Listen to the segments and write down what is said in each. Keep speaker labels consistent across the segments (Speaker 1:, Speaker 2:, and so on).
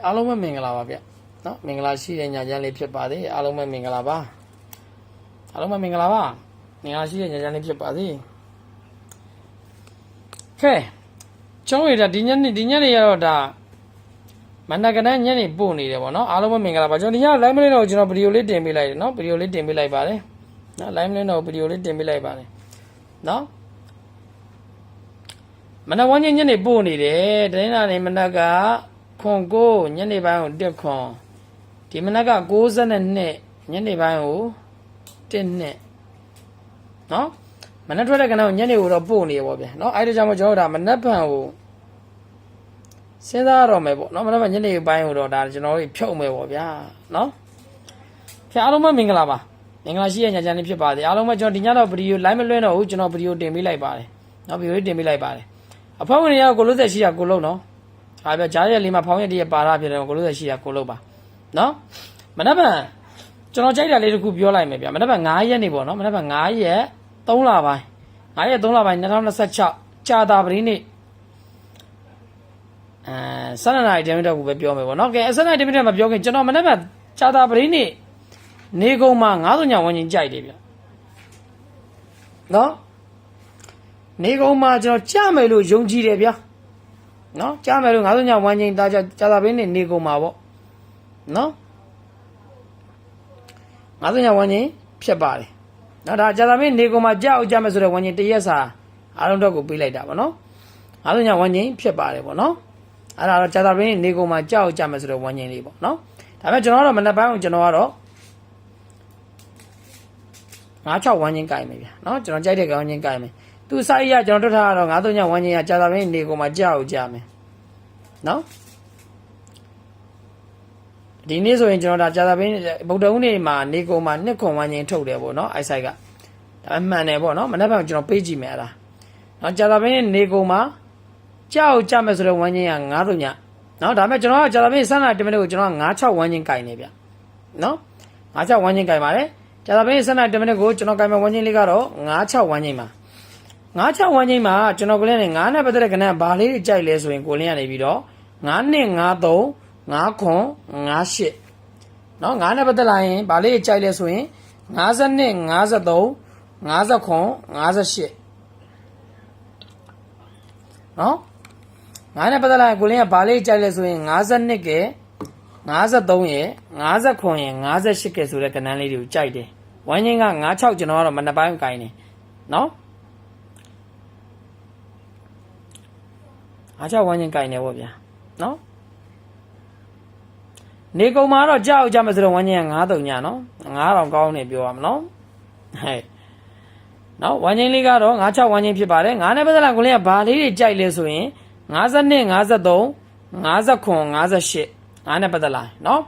Speaker 1: အားလုံးပဲမင်္ဂလာပါဗျနော်မင်္ဂလာရှိတဲ့ညချမ်းလေးဖြစ်ပါသေးအားလုံးပဲမင်္ဂလာပါအားလုံးပဲမင်္ဂလာပါမင်္ဂလာရှိတဲ့ညချမ်းလေးဖြစ်ပါသေးခဲကျောင်းရတာဒီညနေရတော့ဒါမန္တကနညနေပို့နေတယ်ပေါ့နော်အားလုံးပဲမင်္ဂလာပါကျွန်တော်ဒီည live မလေးတော့ကျွန်တော်ဗီဒီယိုလေးတင်ပေးလိုက်တယ်နော်ဗီဒီယိုလေးတင်ပေးလိုက်ပါတယ်နော် live မလေးတော့ဗီဒီယိုလေးတင်ပေးလိုက်ပါတယ်နော်မနက်ဝန်းကျင်ညနေပို့နေတယ်တိုင်းလာနေမနက်ကခွန်ကိုညနေပိုင်းကိုတက်ခွန်ဒီမနက်က62ညနေပိုင်းကို1နှစ်နော်မနက်ထွက်တဲ့ကနေ့ညနေကိုတော့ပို့နေရပေါ့ဗျာနော်အဲ့ဒါကြောင့်ကျွန်တော်တို့ဒါမနက်ဖြန်ကိုစဉ်းစားရတော့မယ်ပေါ့နော်မနက်ဖြန်ညနေပိုင်းကိုတော့ဒါကျွန်တော်တို့ဖြုတ်မယ်ပေါ့ဗျာနော်ခင်အားလုံးပဲမင်္ဂလာပါမင်္ဂလာရှိတဲ့ညချမ်းလေးဖြစ်ပါစေအားလုံးပဲကျွန်တော်ဒီညတော့ဗီဒီယို live မလွှင့်တော့ဘူးကျွန်တော်ဗီဒီယိုတင်ပေးလိုက်ပါတယ်နော်ဗီဒီယိုတင်ပေးလိုက်ပါတယ်အဖေဝင်ရကိုလို့သက်ရှိတာကိုလုံးနော်ဟာဗျာဂျားရက်လေးမှာဖောင်းရက်တည်းပါလာဖြစ်တယ်ကိုလို့သက်ရှိတာကိုလုံးပါနော်မနက်ဖြန်ကျွန်တော်ကြိုက်တာလေးတစ်ခုပြောလိုက်မယ်ဗျာမနက်ဖြန်9ရက်နေပေါ့နော်မနက်ဖြန်9ရက်3လပိုင်း9ရက်3လပိုင်း2026ကြာတာပရိနေ့12နာရီတမိနစ်ကိုပဲပြောမယ်ပေါ့နော်ကဲ12နာရီတမိနစ်မှာပြောခင်ကျွန်တော်မနက်ဖြန်ကြာတာပရိနေ့နေကုန်းမှာ90ညဝန်းကျင်ကြိုက်တယ်ဗျနော်နေကုန်းမှာကျွန်တော်ကြားမယ်လို့ယုံကြည်တယ်ဗျာနော်ကြားမယ်လို့90ညဝန်းကျင်ဒါကြာတာပရိနေ့နေကုန်းမှာပေါ့နော်90ညဝန်းကျင်ဖြစ်ပါတယ်နော်ဒါကြာတာပရိနေ့နေကုန်းမှာကြောက်ကြမယ်ဆိုတဲ့ဝန်းကျင်တရက်စာအားလုံးတော့ကိုပေးလိုက်တာပေါ့နော်90ညဝန်းကျင်ဖြစ်ပါတယ်ပေါ့နော်အဲ့ဒါတော့ကြာတာပရိနေ့နေကုန်းမှာကြောက်ကြမယ်ဆိုတဲ့ဝန်းကျင်လေးပေါ့နော်ဒါပေမဲ့ကျွန်တော်ကတော့မနက်ပိုင်းကိုကျွန်တော်ကတော့96ဝန်းကျင်ကြိုက်မယ်ဗျာနော်ကျွန်တော်ကြိုက်တဲ့ဝန်းကျင်ကြိုက်မယ်သူစာရေးရကျွန်တော်တွတ်ထားတော့93ညဝန်းကျင်ရကြာတာပရိနေ့နေကုန်းမှာကြောက်ကြမယ်နော်ဒီနေ့ဆိုရင်ကျွန်တော်ဒါကြာတာပရိဗုဒ္ဓဦးနေ့မှာနေကုန်းမှာနှစ်ခွန်ဝန်းကျင်ထုတ်တယ်ပေါ့နော်အိုက်ဆိုင်ကဒါမှန်တယ်ပေါ့နော်မနက်ဖြန်ကျွန်တော်ပေးကြည့်မယ်အဲ့ဒါနော်ကြာတာပရိနေကုန်းမှာကြောက်ကြမယ်ဆိုတော့ဝန်းကျင်က93ညနော်ဒါပေမဲ့ကျွန်တော်ကကြာတာပရိ12နာရီတမိနစ်ကိုကျွန်တော်က96ဝန်းကျင်ကြိုက်နေဗျနော်96ဝန်းကျင်ကြိုက်ပါတယ်ကြာတာပရိ12နာရီတမိနစ်ကိုကျွန်တော်ကြိုက်မဲ့ဝန်းကျင်လေးကတော့96ဝန်းကျင်မှာ96ဝန်းကျင်မှာကျွန်တော်ကလည်း9နဲ့ပတ်သက်တဲ့ကဏ္ဍဘာလေးကြိုက်လဲဆိုရင်ကိုလင်းရနေပြီးတော့9နဲ့53 9ခွန်58နော်9နဲ့ပတ်သက်လာရင်ဘာလေးကြိုက်လဲဆိုရင်50နဲ့53 50ခွန်58နော်9နဲ့ပတ်သက်လာရင်ကိုလင်းကဘာလေးကြိုက်လဲဆိုရင်52ကဲ53ရဲ့50ခွန်ရဲ့58ကဲဆိုတဲ့ကဏ္ဍလေးတွေကိုကြိုက်တယ်ဝန်းကျင်က96ကျွန်တော်ကတော့မနက်ပိုင်းကိုင်နေနော်96ဝန်းကျင်ကိုင်နေပေါ့ဗျာနော်နေကုန်းမှာတော့ကြောက်ကြမယ်ဆိုတော့ဝန်းကျင်က93ညနော်9000ကောင်းနေပြောရမနော်ဟဲ့နော်ဝန်းကျင်လေးကတော့96ဝန်းကျင်ဖြစ်ပါတယ်9နဲ့ပတ်သက်လာကိုလင်းကဘာလေးတွေကြိုက်လဲဆိုရင်50နဲ့53 50ခွန်58 9နဲ့ပတ်သက်လာနော်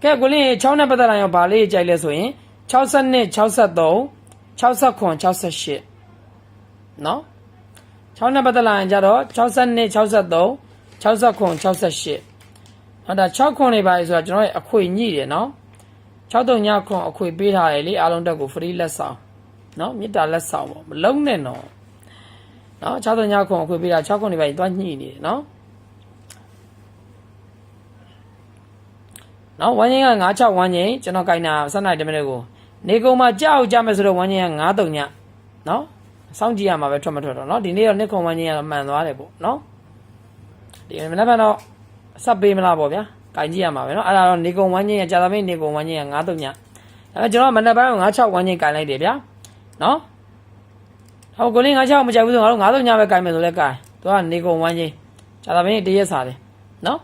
Speaker 1: ကဲကိုလင်း6နဲ့ပတ်သက်လာရောဘာလေးတွေကြိုက်လဲဆိုရင်60နဲ့63 60ခွန်68နော်6နဲ့ပတ်သက်လာရင်ကြတော့60နဲ့63 60ခွန်68ဟောဒါ6ခွန်နေပါလေဆိုတော့ကျွန်တော်ရဲ့အခွေညှိတယ်နော်63ညခွန်အခွေပေးထားတယ်လေအားလုံးတက်ကို free လက်ဆောင်နော်မေတ္တာလက်ဆောင်ပေါ့မလုံးနဲ့နော်နော်63ညခွန်အခွေပေးတာ6ခွန်နေပါရင်တွားညှိနေတယ်နော်နော်ဝန်းကျင်က96ဝန်းကျင်ကျွန်တော်ကြိုင်တာ12နာရီတမိနစ်ကိုနေကုန်းမှာကြောက်ကြမယ်ဆိုတော့ဝန်းကျင်က93ညနော်စောင့်ကြည့်ရမှာပဲထွက်မထွက်တော့နော်ဒီနေ့တော့နှစ်ခွန်ဝန်းကျင်ကတော့မှန်သွားတယ်ပေါ့နော်ဒီမနေ့ကတော့ဆက်ပေးမလားပေါ့ဗျာကြိုင်ကြည့်ရမှာပဲနော်အဲ့ဒါတော့နေကုန်းဝန်းကျင်ကကြာသပတေးနေကုန်းဝန်းကျင်က93ညဒါပေမဲ့ကျွန်တော်မနေ့ပိုင်းက96ဝန်းကျင်ကြိုင်လိုက်တယ်ဗျာနော်ဟောကိုလေး96မကြိုက်ဘူးဆိုတော့90ညပဲကြိုင်မယ်ဆိုလဲကြိုင်သူကနေကုန်းဝန်းကျင်ကြာသပတေးတရက်စားတယ်နော်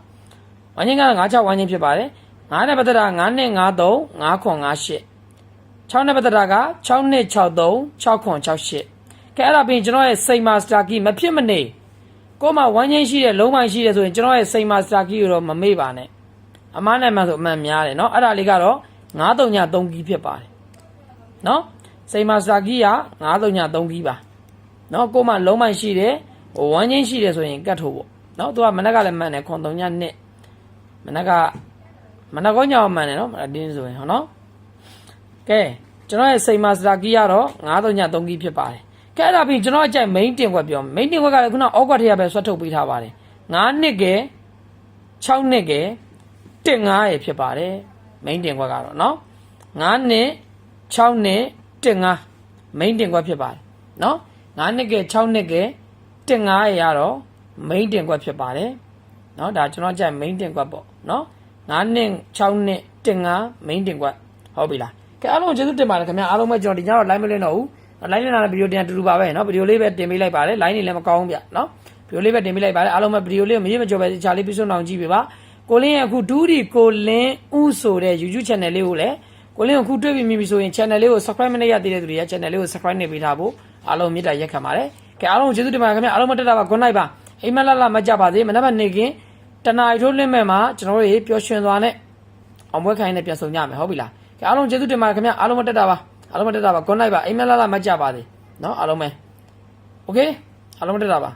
Speaker 1: ဝန်းကျင်က96ဝန်းကျင်ဖြစ်ပါတယ်9နဲ့ပတ်သက်တာ9နဲ့53 9ခွန်58 6နဲ့ပတ်သက်တာက6နဲ့63 6ခွန်68ကဲအဲ့ဒါပြီးကျွန်တော်ရဲ့စိန်မာစတာကီမဖြစ်မနေကိုမှဝမ်းချင်းရှိတဲ့လုံးပိုင်းရှိတယ်ဆိုရင်ကျွန်တော်ရဲ့စိန်မာစတာကီကိုတော့မမေ့ပါနဲ့အမားနဲ့မှဆိုအမှန်များတယ်เนาะအဲ့ဒါလေးကတော့93ည3ကီဖြစ်ပါတယ်เนาะစိန်မာစတာကီက93ည3ကီပါเนาะကိုမှလုံးပိုင်းရှိတယ်ဝမ်းချင်းရှိတယ်ဆိုရင်ကတ်ထိုးပေါ့เนาะသူကမနက်ကလည်းမှန်တယ်ခွန်3ညနှစ်မနက်ကကောညောင်းမှန်တယ်เนาะအတင်းဆိုရင်ဟောเนาะကဲကျွန်တော်ရဲ့စိန်မာစတာကီကတော့93ည3ကီဖြစ်ပါတယ်ကဲအဲ့ဒါပြီးကျွန်တော်အကြိုက် main တင်ခွက်ပြော main တင်ခွက်ကလည်းခုနအောက်ကွက်ထရပဲဆွတ်ထုတ်ပေးထားပါတယ်9နှစ်ကဲ6နှစ်ကဲ 1.5 ရေဖြစ်ပါတယ်မိန်းတင်ခွက်ကတော့နော်9နှစ်6နှစ်1.5မိန်းတင်ခွက်ဖြစ်ပါတယ်နော်9နှစ်က6နှစ်က1.5 ရေရတော့မိန်းတင်ခွက်ဖြစ်ပါတယ်နော်ဒါကျွန်တော်ကြိုက်မိန်းတင်ခွက်ပေါ့နော်9နှစ်6နှစ်1.5မိန်းတင်ခွက်ဟုတ်ပြီလားကဲအားလုံးကျေးဇူးတင်ပါတယ်ခင်ဗျာအားလုံးပဲကျွန်တော်ဒီညတော့ live မလင်းတော့ဘူး live လင်းလာတဲ့ဗီဒီယိုတင်တူတူပါပဲเนาะဗီဒီယိုလေးပဲတင်ပေးလိုက်ပါတယ် line နေလည်းမကောင်းဘူးဗျเนาะဗီဒီယိုလေးပဲတင်ပေးလိုက်ပါတယ်အားလုံးပဲဗီဒီယိုလေးကိုမရေးမကြော်ပဲချာလေးပြစွန်းအောင်ကြည့်ပေးပါကိုလင်းရဲ့အခုဒူးဒီကိုလင်းဦးဆိုတဲ့ YouTube channel လေးကိုလည်းကိုလင်းအခုတွေ့ပြီးပြီဆိုရင် channel လေးကို subscribe မလုပ်ရသေးတဲ့သူတွေက channel လေးကို subscribe နေပေးထားဖို့အားလုံးမေတ္တာရက်ခံပါတယ်ကဲအားလုံးကျေးဇူးတင်ပါတယ်ခင်ဗျာအားလုံးမတက်တာပါ good night ပါအိမ်မက်လာမကြပါစေမနက်ဖြန်နေခင်တနာရီထိုးလင်းမဲ့မှာကျွန်တော်တို့ရေပျော်ရွှင်သွားနဲ့အောင်ပွဲခိုင်းနဲ့ပြန်ဆုံကြမယ်ဟုတ်ပြီလားကဲအားလုံးကျေးဇူးတင်ပါတယ်ခင်ဗျာအားလုံးမတက်တာပါgood night ပါအိမ်မက်လာမကြပါစေเนาะအားလုံးပဲ okay အားလုံးမတက်တာပါ